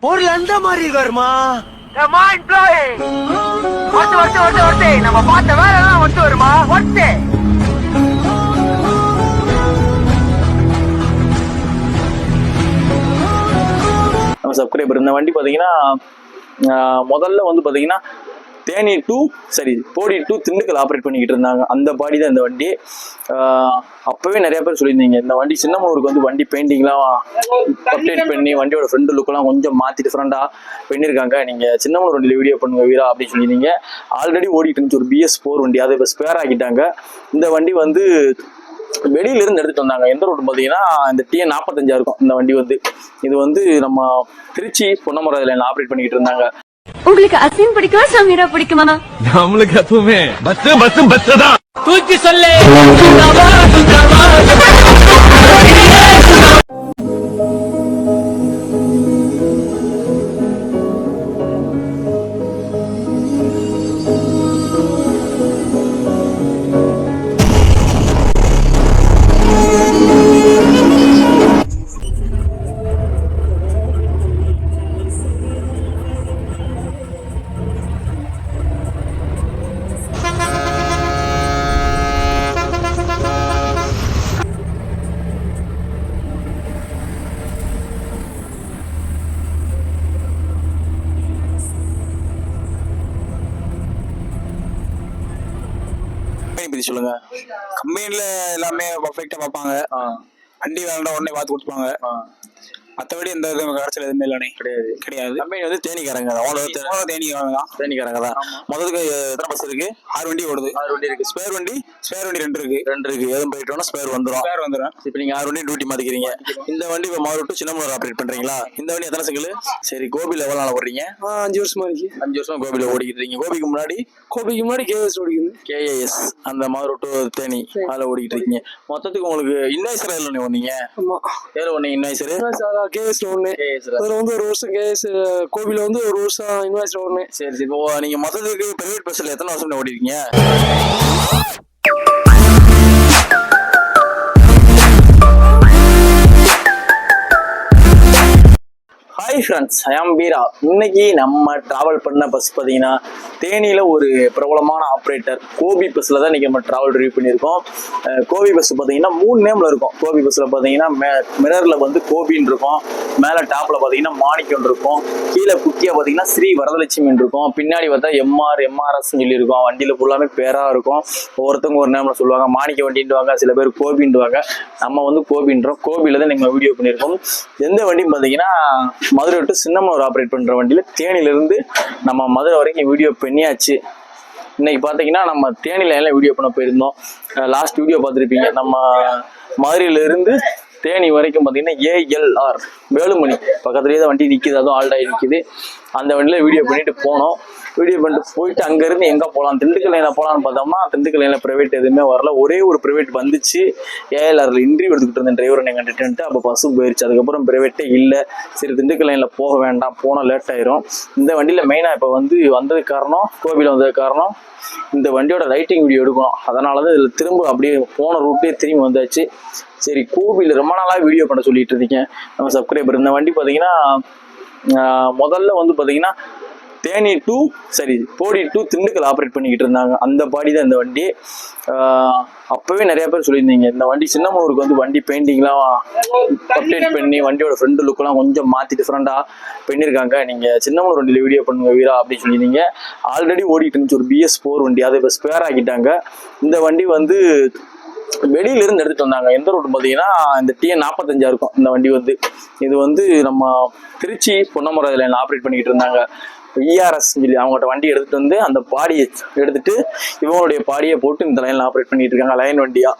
ஒரு அந்த மாதிரி வருமா நம்ம பார்த்த வேலை ஒட்டு வருமா ஒட்டு. நம்ம சப்ஸ்கிரைபர் இந்த வண்டி பாத்தீங்கன்னா முதல்ல வந்து பாத்தீங்கன்னா Theni to Bodi to Dindigul operate பண்ணிக்கிட்டு இருந்தாங்க. அந்த பாடி தான் இந்த வண்டி. அப்பவே நிறைய பேர் சொல்லியிருந்தீங்க இந்த வண்டி சின்னமனூருக்கு வந்து வண்டி பெயிண்டிங்லாம் அப்டேட் பண்ணி வண்டியோட ஃப்ரண்ட் லுக்கெல்லாம் கொஞ்சம் மாற்றி டிஃப்ரெண்டாக பண்ணியிருக்காங்க. நீங்கள் சின்னமனூர் வண்டியில் வீடியோ பண்ணுங்க வீரா அப்படின்னு சொல்லியிருந்தீங்க. ஆல்ரெடி ஓடிட்டு இருந்துச்சு ஒரு BS4 வண்டி, அதை இப்போ ஸ்பேர் ஆக்கிட்டாங்க. இந்த வண்டி வந்து வெளியிலிருந்து எடுத்துட்டு வந்தாங்க. எந்த ரோடு பார்த்தீங்கன்னா இந்த TN 45 இருக்கும். இந்த வண்டி வந்து இது வந்து நம்ம திருச்சி பொன்னமரை லைன் ஆப்ரேட் பண்ணிக்கிட்டு இருந்தாங்க. உங்களுக்கு அசின் பிடிக்குமா சமீரா பிடிக்குமா? நம்மளுக்கு எப்பவுமே பஸ் தான். தூக்கி சொல்லு. சொல்லுங்க. கம்பெனில எல்லாமே பர்ஃபெக்டா பார்ப்பாங்க. வண்டி வேண்டாம் உடனே பார்த்து கொடுப்பாங்க. மற்றபடி எந்த கடைசியில் எதுவுமே இல்லைனே கிடையாது. கம்பெனி வந்து தேனிக்காரங்க தேனிக்காரங்க தான். முதலுக்கு எத்தனை பஸ் இருக்கு? 6 வண்டி ஓடுது. 6 வண்டி இருக்கு. ஸ்பேர் வண்டி 2 இருக்கு. எதுவும் போயிட்டோம்னா ஸ்பேர் வந்துடும். இப்போ நீங்க 6 வண்டி டியூட்டி மாத்திக்கிறீங்க. இந்த வண்டி இப்போ மாறுட்டு சின்னமனூர் ஆப்ரேட் பண்றீங்களா? இந்த வண்டி எத்தனை சிங்கிள்? சரி, கோபியில் எவ்வளோ நாள் ஓடுறீங்க? 5 வருஷமா இருக்கு. 5 வருஷமா கோபியில் ஓடிக்கிட்டு இருக்கீங்க. கோபிக்கு முன்னாடி KS ஓடிக்குது. KAS அந்த மாறுட்டு தேனி அதில் ஓடிக்கிட்டு இருக்கீங்க. மொத்தத்துக்கு உங்களுக்கு இன்வாய்சர் எதில் ஒன்னீங்க? ஏதோ ஒன்று இன்வாய்சர் KS ஒண்ணு. அதுல வந்து ஒரு வருஷம் KS கோவில வந்து ஒரு வருஷம் இன்வாய்ஸ் ஒண்ணு. சரி. இப்போ நீங்க மொத்தத்துக்கு பிரைவேட் பஸ்ல எத்தனை வருஷம் ஓடிருக்கீங்க? ஹாய் ஃப்ரெண்ட்ஸ், ஐ ஆம் பீரா. இன்னைக்கு நம்ம டிராவல் பண்ண பஸ் பார்த்தீங்கன்னா தேனியில் ஒரு பிரபலமான ஆப்ரேட்டர் கோபி பஸ்ஸில் தான் இன்றைக்கி நம்ம டிராவல் ரிவ்யூ பண்ணியிருக்கோம். கோபி பஸ் பார்த்தீங்கன்னா 3 நேமில் இருக்கும். கோபி பஸ்ஸில் பார்த்தீங்கன்னா மிரரில் வந்து கோபின்னு இருக்கும், மேலே டாப்பில் பார்த்தீங்கன்னா மாணிக்கம் இருக்கும், கீழே குட்டியாக பார்த்தீங்கன்னா ஸ்ரீ வரதலட்சுமின்னு இருக்கும், பின்னாடி பார்த்தா MRSன்னு சொல்லியிருக்கோம். வண்டியில் ஃபுல்லாமே பேராக இருக்கும். ஒவ்வொருத்தவங்க ஒரு நேமில் சொல்லுவாங்க. மாணிக்க வண்டின்டுவாங்க, சில பேர் கோபின்டுவாங்க. நம்ம வந்து கோபின்றோம். கோபியில் தான் நம்ம வீடியோ பண்ணியிருக்கோம். எந்த வண்டின்னு பார்த்தீங்கன்னா மதுரை டு சின்னமனூர் ஆப்ரேட் பண்ற வண்டியில தேனியிலிருந்து நம்ம மதுரை வரைக்கும் வீடியோ பண்ணியாச்சு. இன்னைக்கு பாத்தீங்கன்னா நம்ம தேனியில எல்லாம் வீடியோ பண்ண போயிருந்தோம். லாஸ்ட் வீடியோ பார்த்துருப்பீங்க. நம்ம மதுரையில இருந்து தேனி வரைக்கும் பார்த்தீங்கன்னா ALR வேலுமணி பக்கத்துலேயே தான் வண்டி நிற்கிது. அதுவும் ஆல்டாகி நிற்கிது. அந்த வண்டியில் வீடியோ பண்ணிட்டு போனோம். வீடியோ பண்ணிட்டு போயிட்டு அங்கேருந்து எங்கே போகலாம், திண்டுக்கல் லைனில் போகலான்னு பார்த்தோம்னா திண்டுக்கல் லைனில் ப்ரைவேட் எதுவுமே வரல. ஒரே ஒரு ப்ரைவேட் வந்துச்சு. ALRல இன்டர்வியூ எடுத்துக்கிட்டு இருந்த டிரைவரை நீங்கள் கண்டுட்டு அப்போ பஸ்ஸுக்கு போயிடுச்சு. அதுக்கப்புறம் ப்ரைவேட்டே இல்லை. சரி, திண்டுக்கல் லைனில் போக வேண்டாம், போனால் லேட் ஆயிரும். இந்த வண்டியில் மெயினாக இப்போ வந்து வந்ததுக்கு காரணம், கோவிலில் வந்ததுக்கு காரணம் இந்த வண்டியோட லைட்டிங் வீடியோ எடுக்கணும். அதனால தான் இதில் திரும்ப அப்படியே போன ரூட்லேயே திரும்பி வந்தாச்சு. சரி, கோவிலில் ரொம்ப நாளாக வீடியோ பண்ண சொல்லிட்டு இருக்கீங்க நம்ம சப்ஸ்கிரைபர். இந்த வண்டி பார்த்தீங்கன்னா முதல்ல வந்து பார்த்தீங்கன்னா Theni to Bodi to Dindigul operate பண்ணிக்கிட்டு இருந்தாங்க. அந்த பாடி தான் இந்த வண்டி. அப்பவே நிறைய பேர் சொல்லியிருந்தீங்க இந்த வண்டி சின்னமனூருக்கு வந்து வண்டி பெயிண்டிங்லாம் அப்டேட் பண்ணி வண்டியோட ஃப்ரண்ட் லுக்கெல்லாம் கொஞ்சம் மாற்றி டிஃப்ரெண்டாக பண்ணியிருக்காங்க. நீங்கள் சின்னமனூர் வண்டியில் வீடியோ பண்ணுங்க வீரா அப்படின்னு சொல்லியிருந்தீங்க. ஆல்ரெடி ஓடிட்டு இருந்துச்சு ஒரு BS4 வண்டி, அதை இப்போ ஸ்பேர் ஆக்கிட்டாங்க. இந்த வண்டி வந்து வெளியிலிருந்து எடுத்துட்டு வந்தாங்க. எந்த ரோடு பார்த்தீங்கன்னா இந்த TN 45 இருக்கும். இந்த வண்டி வந்து இது வந்து நம்ம திருச்சி பொன்னமரை லைன் ஆப்ரேட் பண்ணிக்கிட்டு இருந்தாங்க. ERS சொல்லி அவங்கள்ட்ட வண்டி எடுத்துட்டு வந்து அந்த பாடியை எடுத்துட்டு இவங்களுடைய பாடியை போட்டு இந்த லைனில் ஆப்ரேட் பண்ணிட்டு இருக்காங்க. லைன் வண்டியா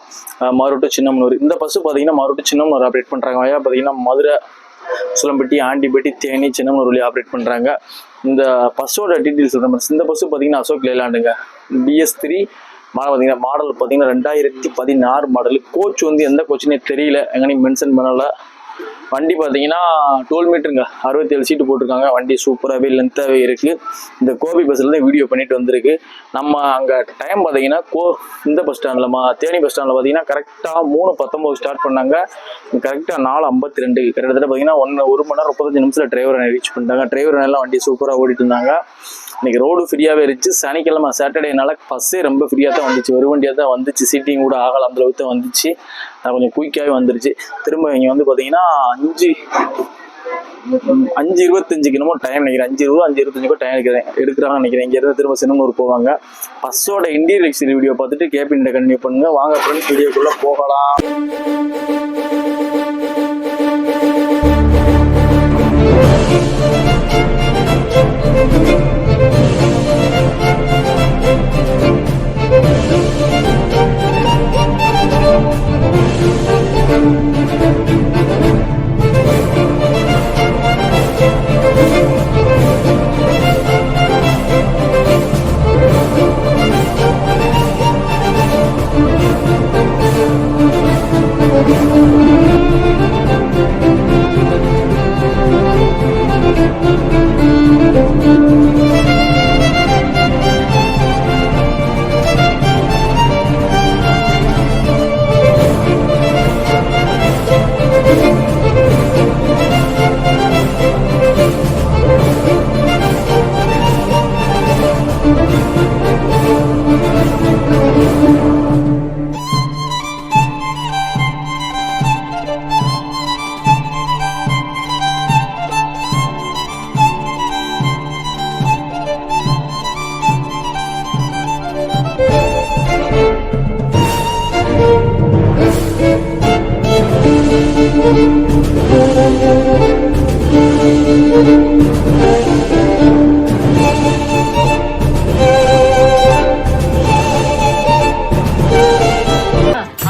மதுரை சின்னமனூர். இந்த பஸ் பார்த்தீங்கன்னா மதுரை சின்னமனூர் ஆப்ரேட் பண்ணுறாங்க. வழியாக பார்த்தீங்கன்னா மதுரை, சுலம்பட்டி, ஆண்டிப்பட்டி, தேனி, சின்னமனூர் வழியாக ஆப்ரேட் பண்ணுறாங்க. இந்த பஸ்ஸோட டீட்டெயில்ஸ் சொல்கிற மாதிரி இந்த பஸ்ஸு பார்த்தீங்கன்னா அசோக் லேலாண்டுங்க. BS3 பார்த்தீங்கன்னா மாடல் பார்த்தீங்கன்னா 2016 மாடல். கோச் வந்து எந்த கோச்சுன்னே தெரியல, எங்கேயும் மென்ஷன் பண்ணலை. வண்டி பார்த்தீங்கன்னா 12 மீட்டருங்க, 67 சீட்டு போட்டிருக்காங்க. வண்டி சூப்பராகவே லென்த்தாகவே இருக்குது. இந்த கோபி பஸ்ஸில் தான் வீடியோ பண்ணிட்டு வந்திருக்கு. நம்ம அங்கே டைம் பார்த்தீங்கன்னா இந்த பஸ் ஸ்டாண்டில் தேனி பஸ் ஸ்டாண்டில் பார்த்தீங்கன்னா கரெக்டாக 3:19 ஸ்டார்ட் பண்ணாங்க. கரெக்டாக 4:52 கிட்டத்தட்ட பார்த்தீங்கன்னா 1 மணி நேரம் 35 நிமிஷத்தில் டிரைவரை ரீச் பண்ணிட்டாங்க. டிரைவர் எல்லாம் வண்டி சூப்பராக ஓடிட்டு இருந்தாங்க. இன்னைக்கு ரோடு ஃப்ரீயாகவே இருந்துச்சு. சனிக்கிழமை சாட்டர்டேனால பஸ்ஸே ரொம்ப ஃப்ரீயாக தான் வந்துச்சு, ஒரு வண்டியாக தான் வந்துச்சு. சீட்டிங் கூட ஆகலை, அந்த அளவுக்கு தான் வந்துச்சு. கொஞ்சம் குயிக்காகவே வந்துருச்சு. திரும்ப இங்கே வந்து பார்த்தீங்கன்னா 5:25 என்னமோ டைம் நினைக்கிறேன். 5:20 5:25 டைம் எடுக்கிறாங்கன்னு நினைக்கிறேன். இங்கேருந்து திரும்ப சின்னமனூர் போவாங்க. பஸ்ஸோட இன்டீரியர் எக்ஸ்டீரியர் வீடியோ பார்த்துட்டு கேபின் கண்டினியூ பண்ணுங்க. வாங்க ஃப்ரெண்ட்ஸ், வீடியோக்குள்ளே போகலாம்.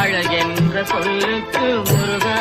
அழகென்ற சொல்லுக்கு முருகா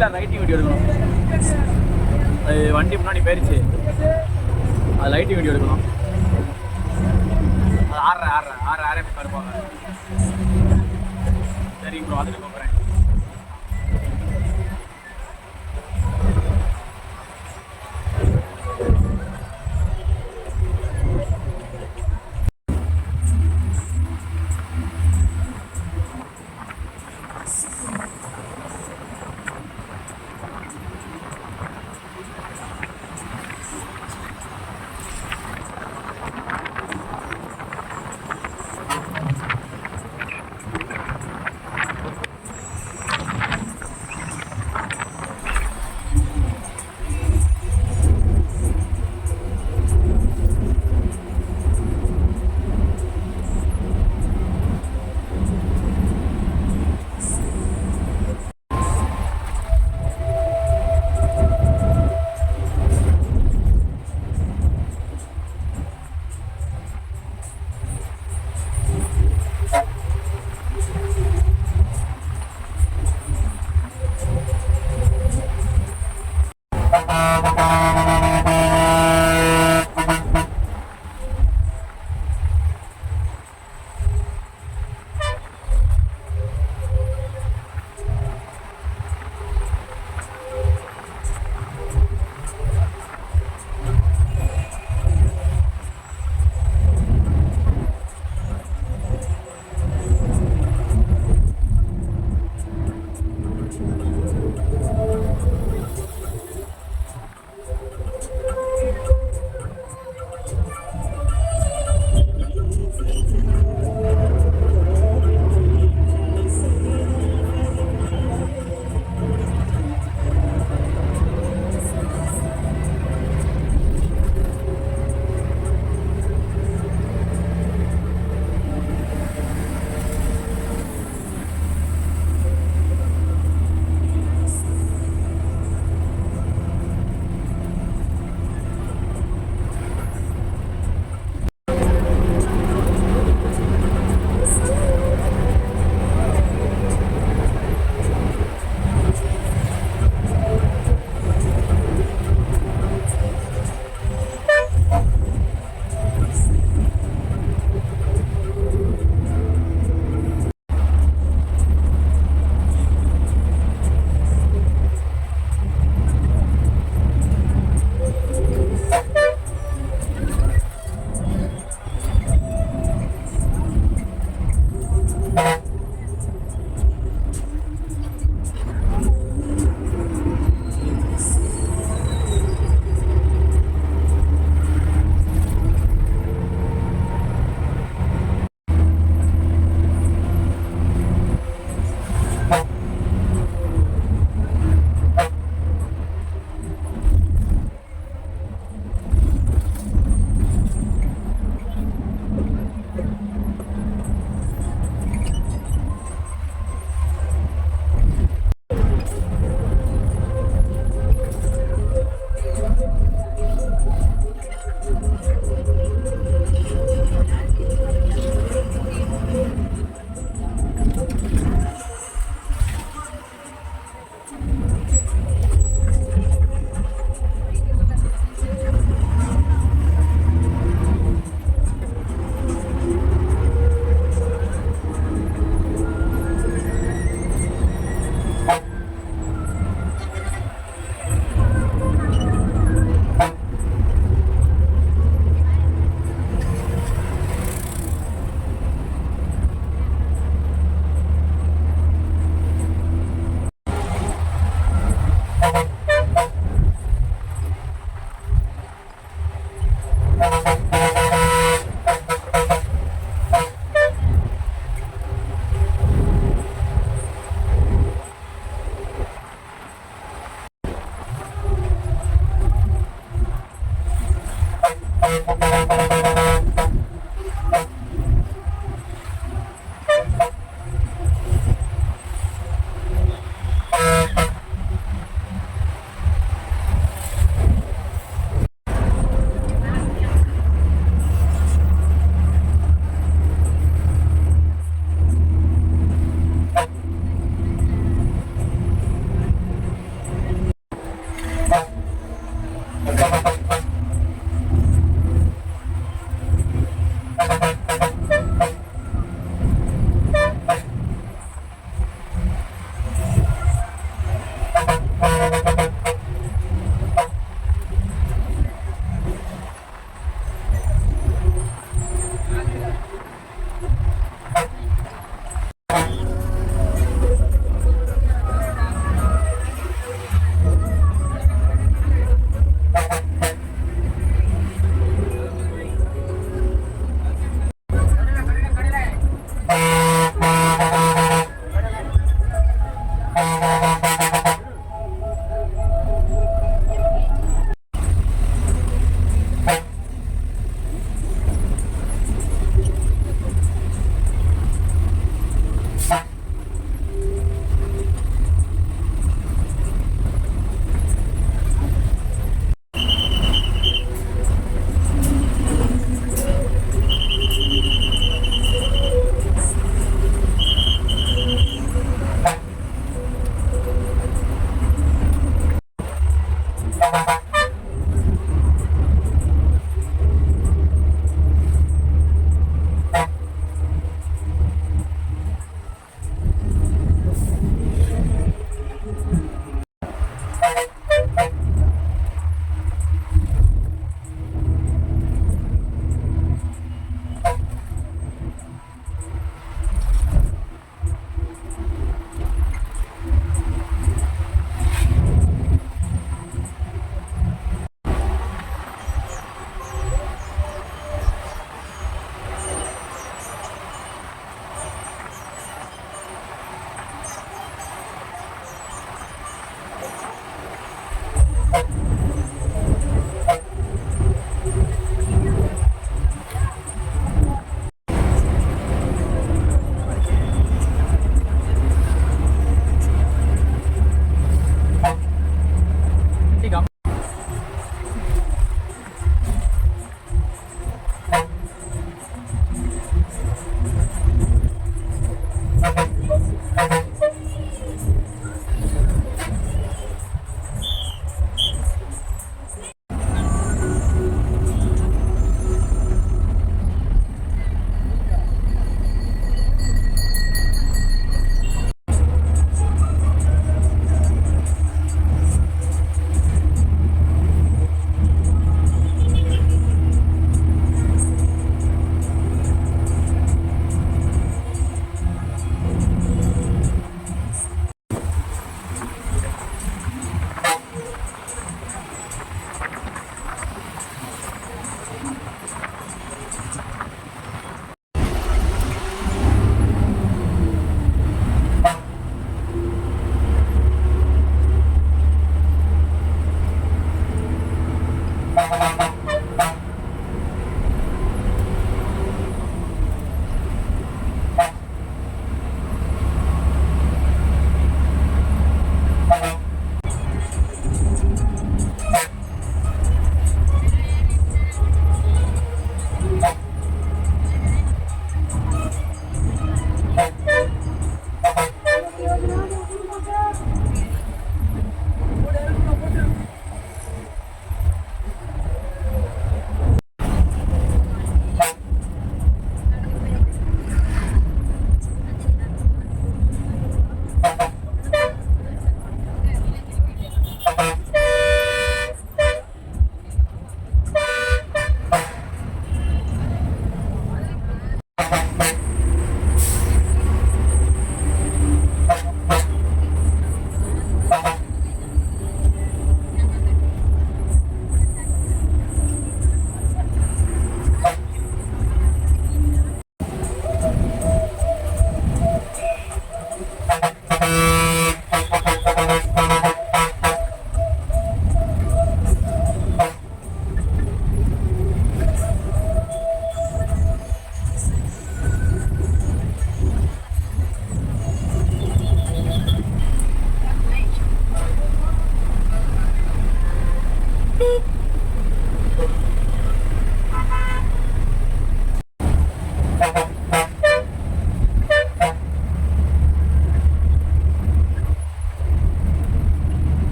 இல்லை லைட்டிங் வீடியோ எடுக்கணும். அது வண்டி முன்னாடி போயிடுச்சு, அது லைட்டிங் வீடியோ எடுக்கணும். அது ஆறு இருப்பாங்க. சரிங்க ப்ரோ, அதுக்கு போகிறேன்.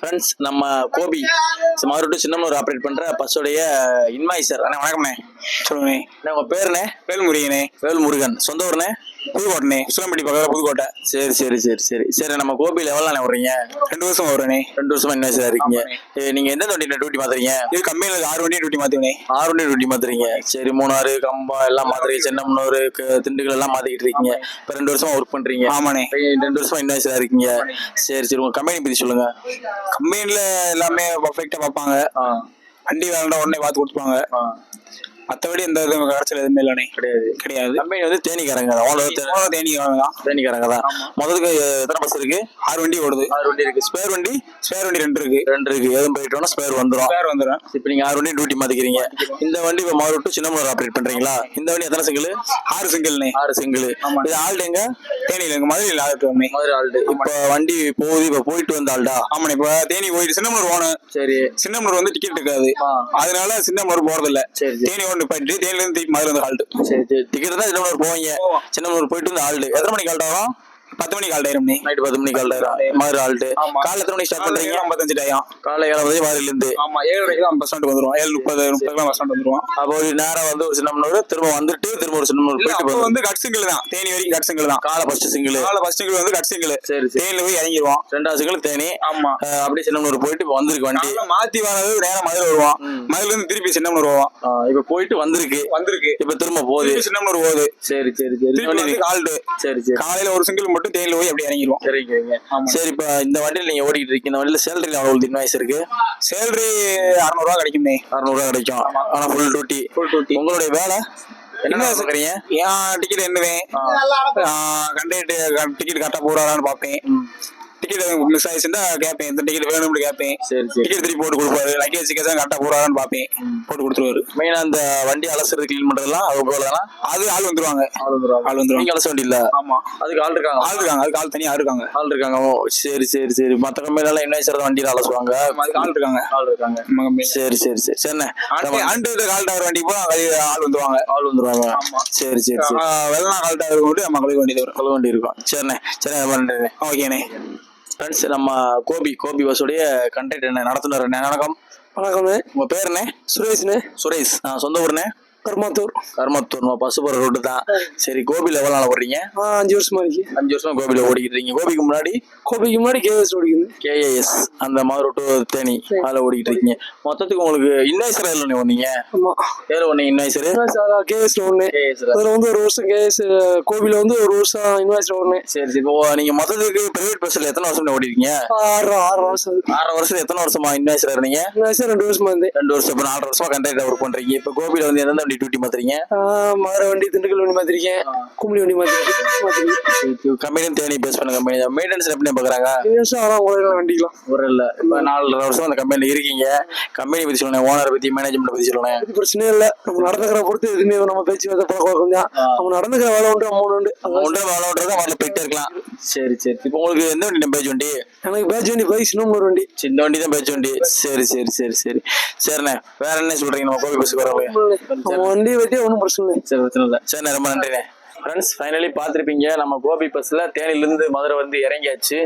ஃப்ரெண்ட்ஸ் நம்ம கோபி மறுபடியும் சின்னமனூர் ஆப்ரேட் பண்ற பஸ்ஸோடைய இன்வாய்சர். அண்ணே வணக்கம்ண்ணே. சொல்லுங்கண்ணே. அண்ணே உங்க பேருண்ணே? வேல்முருகனே. வேல்முருகன். சொந்த ஊர்ண்ணே? புதுக்கோட்டனே. உசிலம்பட்டி பக்கத்தில் புதுக்கோட்டை. சரி சரி சரி சரி சரி. நம்ம கோபியில் எவ்வளோ வர்றீங்க? 2 வருஷம் வருவேனே. 2 வருஷமா இன்வாய்சரா இருக்கீங்க. நீங்க எந்தெந்த வண்டி டியூட்டி மாத்துறீங்க? இது கம்பெனியில் 6 வண்டி டியூட்டி மாற்றுவேனே. 6 வண்டி டியூட்டி மாத்துறீங்க. சரி, மூணாறு, கம்பம் எல்லாம் மாத்துறீங்க, சின்னமனூர், திண்டுக்கல் எல்லாம் மாத்திக்கிட்டு இருக்கீங்க. இப்போ 2 வருஷமா ஒர்க் பண்றீங்க. ஆமாண்ணே. 2 வருஷமா இன்வாய்சரா இருக்கீங்க. சரி சரி. உங்க கம்பெனி பத்தி சொல்லுங்க. கம்பெனியில் எல்லாமே பர்ஃபெக்டாக பார்ப்பாங்க. வண்டி வேண்டாம் உடனே பார்த்து கொடுத்துப்பாங்க. மற்றபடி எந்த இதுவும் கடைச்சல் எதுவுமே இல்லைண்ணே. கிடையாது. கம்பெனி வந்து தேனிக்காரங்க தான். தேனிக்காரங்க தான். தேனிக்காரங்க தான். முதலுக்கு எத்தனை பஸ் இருக்கு? 6 வண்டி ஓடுது. 6 வண்டி இருக்கு. ஸ்பேர் வண்டி 2 இருக்கு. 2 இருக்கு. எதுவும் போயிட்டோம்னா ஸ்பேர் வந்துடும். இப்போ நீங்க 6 வண்டி டியூட்டி மாத்திக்கிறீங்க. இந்த வண்டி இப்போ மாறு சின்னமனூர் ஆப்ரேட் பண்றீங்களா? இந்த வண்டி எத்தனை சிங்கிள்? 6 சிங்கிள்ண்ணே. 6 சிங்கிள். இது ஆல்ட் எங்க? தேனியில் எங்க மதுரையில் ஆல்ட்டு. மதுரை ஆல்ட். இப்போ வண்டி போகுது, இப்போ போயிட்டு வந்த ஆல்டா? ஆமாண்ணே. இப்போ தேனி போயிட்டு சின்னமனூர் போகணும். சரி. சின்னமனூர் வந்து டிக்கெட் இருக்காது, அதனால சின்னமனூர் போறதில்ல. தேனி ஒன்று போயிட்டு தேனியில இருந்து மதுரை வந்து ஆல்ட்டு. சரி சரி. டிக்கெட் தான் சின்னமனூர் போவீங்க. சின்னமனூர் போயிட்டு வந்து ஆல்ட். எத்தனை மணிக்கு ஆல்ட் ஆகும்? 10 மணிக்கு ஆல்ட் ஆயிரும். நைட் 10 மணிக்கு ஆல்ட் ஆயிரும். மதுரை ஆல்ட். காலைல எத்தனை மணிக்கு ஸ்டார்ட் பண்றீங்க? 55 டைம். காலைல 7 மதுரையில இருந்து. ஆமா, 7:30 தான் பஸ் ஸ்டாண்ட் வந்துருவோம். 7:30 பஸ் ஸ்டாண்ட் வந்துருவோம். அப்போ நேரா வந்து ஒரு சின்னமனூர் திரும்ப வந்துட்டு திரும்ப ஒரு சின்னமனூர் போயிட்டு வந்து கட் சிங்கிள் தான். தேனி வரைக்கும் கட் சிங்கிள் தான். காலை ஃபர்ஸ்ட் சிங்கிள் வந்து கட் சிங்கிள். சரி. தேனியில போய் இறங்கிடுவோம். 2வது சிங்கிள் தேனி. ஆமா. அப்படியே சின்னமனூர் போயிட்டு இப்போ வந்திருக்கு வண்டி. மாத்தி வரது நேரம் மதுரை வருவோம். மதுரைல இருந்து திருப்பி சின்னமனூர் வருவோம். இப்போ போயிட்டு வந்திருக்கு. இப்போ திரும்ப போகுது. சின்னமனூர் போகுது. சரி சரி சரி. ஆல்ட். சரி சரி. காலையில ஒரு சிங்கிள் மட்டும் தேனியில போய் அப்படி இறங்கிடுவோம். சரிங்க. சரி, இப்போ இந்த வண்டியில் நீங்க ஓடிட்டு இருக்கீங்க. இந்த வண்டியில சேலரி எவ்வளவு இன்வாய்ஸ் இருக்கு? சேலரி 600 ரூபா கிடைக்கும்ண்ணே. 600 ரூபா கிடைக்கும். ஆனா ஃபுல் டியூட்டி. உங்களுடைய வேலை என்ன சொல்றீங்க? ஏன் டிக்கெட் என்னவேன், கண்டக்டர் டிக்கெட் கரெக்டா போறாரான்னு பாப்பேன். டிக்கெட் மிஸ் ஆயிடுச்சுன்னா கேட்பேன், இந்த டிக்கெட் வேணும்னு கேட்பேன். டிக்கெட் திருப்பி போட்டு கொடுப்பாரு. லக்கேஜ் கேஸா கரெக்டா போறாரான்னு பாப்பேன், போட்டு கொடுத்துருவாரு. மெயினா அந்த வண்டி அலசுறது கிளீன் பண்றதுலாம் அவங்க அது ஆள் வந்துருவாங்க. நீங்க அலச வண்டி இல்ல? ஆமா, அதுக்கு ஆள் இருக்காங்க. அதுக்கு ஆள் தனியா இருக்காங்க. சரி சரி சரி. மத்த கம்பெனில என்ன செய்யறது, வண்டியில அலசுவாங்க. அதுக்கு ஆள் இருக்காங்க. சரி சரி சரி. சரிண்ணே. ஆண்டு கால் டவர் வண்டி போய் ஆள் வந்துருவாங்க. சரி சரி சரி. வெள்ளம் கால் டவர் போட்டு நம்ம கழுவு வண்டி இருக்கும். சரிண்ணே. சரி. ஓகேண்ணே. ஃப்ரெண்ட்ஸ், நம்ம கோபி பஸ்ஸோடைய கண்டக்டர் என்ன நடத்துனர். வணக்கம். வணக்கம்ண்ணே. உங்க பேருண்ணே? சுரேஷ்ண்ணே. சுரேஷ். சொந்த ஊர்ண்ணே? கர்மாத்தூர். நம்ம பஸ் போற ரோட்டு தான். சரி, கோபியில எவ்வளவு நாள் ஓடுறீங்க? 5 வருஷமா இருக்கு. 5 வருஷமா கோபியில ஓடிக்கிட்டு இருக்கீங்க. கோபிக்கு முன்னாடி கேஎஸ் ஓடிக்குது. கேஏஎஸ் அந்த மாதிரி ரோட்டு தேனி அதில் ஓடிக்கிட்டு இருக்கீங்க. மொத்தத்துக்கு உங்களுக்கு இன்வாய்சர் எவ்வளோ ஒண்ணீங்க? ஆமா, எவ்வளோ ஒண்ணு இன்வாய்சர்? கேஎஸ் ஒண்ணு. அதுல வந்து 1 வருஷம் கேஎஸ், கோபியில வந்து 1 வருஷம் இன்வாய்சர் ஒண்ணு. சரி. இப்போ நீங்க மொத்தத்துக்கு பிரைவேட் பஸ்ல எத்தனை வருஷம் ஓடிருக்கீங்க? 6 வருஷம். 6 வருஷம். எத்தனை வருஷமா இன்வாய்சர் இருந்தீங்க? 2 வருஷமா இருந்து. 2 வருஷம். இப்போ 4 வருஷமா கண்டக்டர் ஒர்க் பண்றீங்க. இப்போ கோபியில வந்து எந்த டியூட்டி மாத்துறீங்க? மதுரை வண்டி, திண்டுக்கல் வண்டி மாத்திருக்கேன், கும்பலி வண்டி மாத்திருக்கேன். கம்பெனி தேனி பேஸ் பண்ண கம்பெனி. மெயின்டெனன்ஸ் எப்படி பாக்குறாங்க? வண்டிக்கலாம் ஒரு இல்ல. இப்போ 4 வருஷம் அந்த கம்பெனில இருக்கீங்க. கம்பெனி பத்தி சொல்லுங்க, ஓனர் பத்தி, மேனேஜ்மெண்ட் பத்தி சொல்லுங்க. இது பிரச்சனை இல்ல. நம்ம நடந்துக்கிற பொறுத்து எதுவுமே நம்ம பேச்சு பழக்கம் தான். நம்ம நடந்துக்கிற வேலை உண்டு, அமௌண்ட் உண்டு. வேலை உண்டுறதா வரல போயிட்டே இருக்கலாம். சரி சரி. இப்போ உங்களுக்கு எந்த வண்டி பேஜ் வண்டி? எனக்கு பேஜ் வண்டி போய் சின்னமனூர் வண்டி. சின்ன வண்டி தான் பேஜ் வண்டி. சரி சரி சரி சரி. சரிண்ணே. வேற என்ன சொல்றீங்க? நம்ம கோபி பஸ் வரவங்க வண்டி வச்சு ஒன்றும் பிரச்சனை இல்லை. சரி, பிரச்சனை இல்லை. சரிண்ணே, ரொம்ப நன்றிண்ணே. ஃப்ரெண்ட்ஸ், ஃபைனலி பார்த்துருப்பீங்க, நம்ம கோபி பஸ்ஸில் தேனியிலேருந்து மதுரை வந்து இறங்கியாச்சு.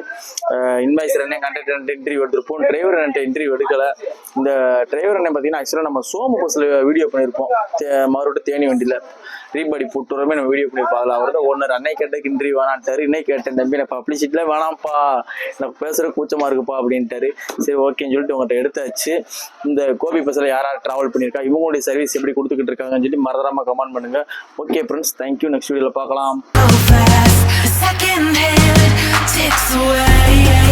இன்வாய்சர் அண்ணன், கண்டக்டர் இன்டர்வியூ எடுத்திருப்போம். டிரைவர் அண்ணன் இன்டர்வியூ எடுக்கலை. இந்த டிரைவர் அண்ணன் பார்த்தீங்கன்னா ஆக்சுவலாக நம்ம சோமு பஸ்ஸில் வீடியோ பண்ணியிருப்போம். மறுபடி தேனி வண்டியில் ரீபாடி போட்டு வரமே நம்ம வீடியோ பண்ணியிருப்போம். அதில் அவர் தான் ஓனர். அன்னை கேட்டதுக்கு இன்டர்வியூ வேணான்ட்டாரு. இன்னைக்கு கேட்டேன், தம்பி நான் பப்ளிசிட்டிலாம் வேணாம்ப்பா, எனக்கு பேசுகிற கூச்சமாக இருக்குப்பா அப்படின்ட்டாரு. சரி, ஓகேன்னு சொல்லிட்டு உங்கள்கிட்ட எடுத்தாச்சு. இந்த கோபி பஸ்ஸில் யாராவது ட்ராவல் பண்ணியிருக்கா, இவங்களுடைய சர்வீஸ் எப்படி கொடுத்துக்கிட்டு இருக்காங்கன்னு சொல்லி மறந்துடாமல் கமெண்ட் பண்ணுங்க. Okay friends, thank you. நெக்ஸ்ட் வீடியோவில் பார்க்கலாம். Second hand ticks away.